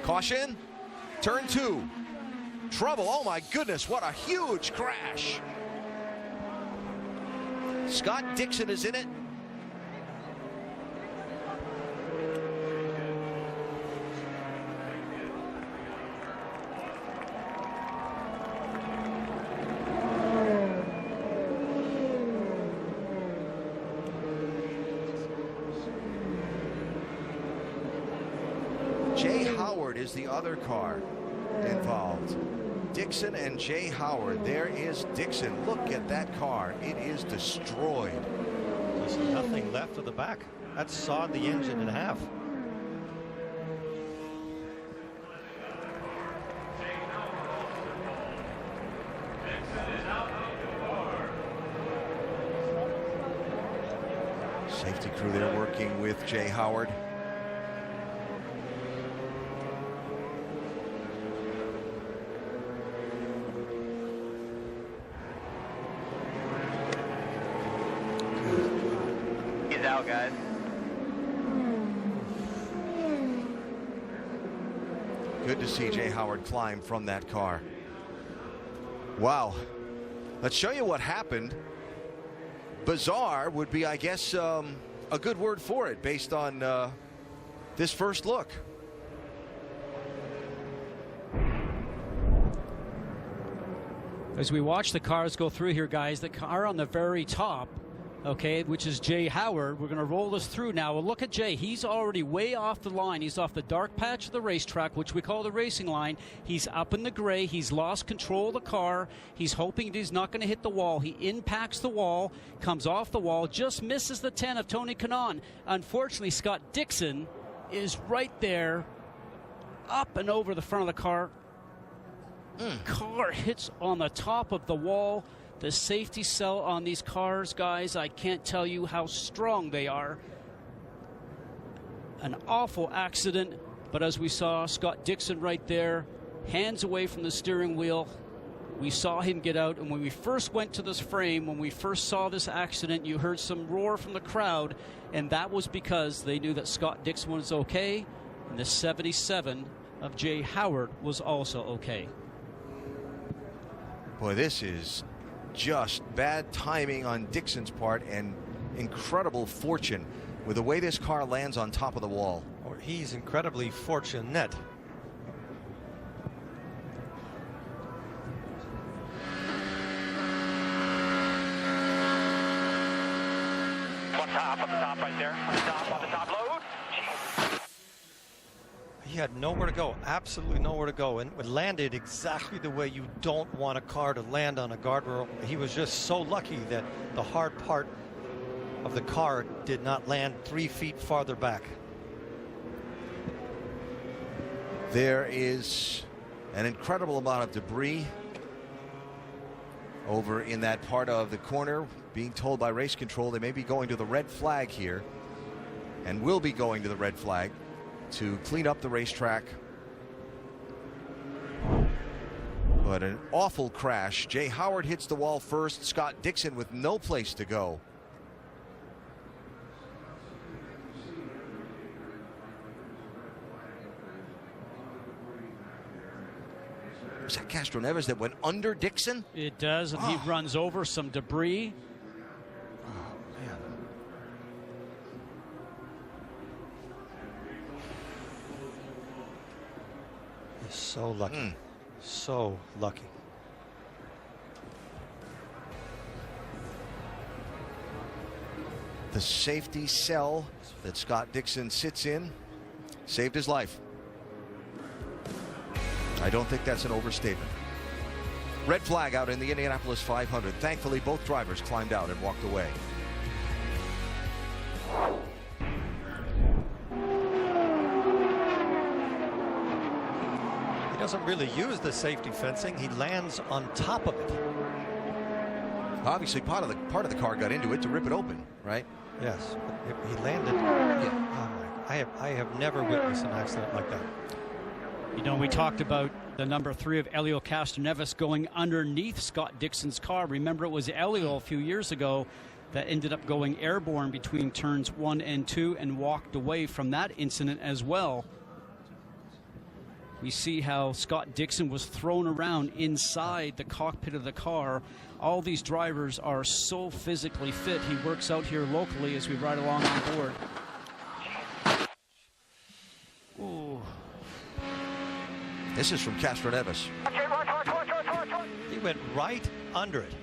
Caution. Turn 2. Trouble. Oh my goodness, what a huge crash. Scott Dixon is in it. Jay Howard is the other car involved. Dixon and Jay Howard. There is Dixon. Look at that car. It is destroyed. There's nothing left of the back. That sawed the engine in half. Safety crew there working with Jay Howard. Out, guys. Good to see Jay Howard climb from that car. Wow. Let's show you what happened. Bizarre would be, I guess, a good word for it based on this first look. As we watch the cars go through here, guys, the car on the very top, okay, which is Jay Howard. We're going to roll this through now. Well, look at Jay. He's already way off the line. He's off the dark patch of the racetrack, which we call the racing line. He's up in the gray. He's lost control of the car. He's hoping he's not going to hit the wall. He impacts the wall, comes off the wall, just misses the 10 of Tony Kanaan. Unfortunately, Scott Dixon is right there, up and over the front of the car. Car hits on the top of the wall. The safety cell on these cars, guys, I can't tell you how strong they are. An awful accident, but as we saw, Scott Dixon right there, hands away from the steering wheel. We saw him get out, and when we first went to this frame, when we first saw this accident, you heard some roar from the crowd, and that was because they knew that Scott Dixon was okay, and the 77 of Jay Howard was also okay. Boy, this is just bad timing on Dixon's part and incredible fortune with the way this car lands on top of the wall. Or he's incredibly fortunate. Up the top right there. On the top load. He had nowhere to go, absolutely nowhere to go, and it landed exactly the way you don't want a car to land on a guardrail. He was just so lucky that the hard part of the car did not land 3 feet farther back. There is an incredible amount of debris over in that part of the corner. Being told by race control they may be going to the red flag here, and will be going to the red flag to clean up the racetrack. But an awful crash. Jay Howard hits the wall first. Scott Dixon with no place to go. Was that Castroneves that went under Dixon? It does, and he runs over some debris. So lucky. So lucky. The safety cell that Scott Dixon sits in saved his life. I don't think that's an overstatement. Red flag out in the Indianapolis 500. Thankfully, both drivers climbed out and walked away. He doesn't really use the safety fencing. He lands on top of it. Obviously, part of the car got into it to rip it open, right? Yes, but he landed. Yeah. Oh my! I have never witnessed an accident like that. You know, we talked about the number 3 of Elio Castroneves going underneath Scott Dixon's car. Remember, it was Elio a few years ago that ended up going airborne between turns 1 and 2 and walked away from that incident as well. We see how Scott Dixon was thrown around inside the cockpit of the car. All these drivers are so physically fit. He works out here locally as we ride along on board. Ooh. This is from Castroneves. He went right under it.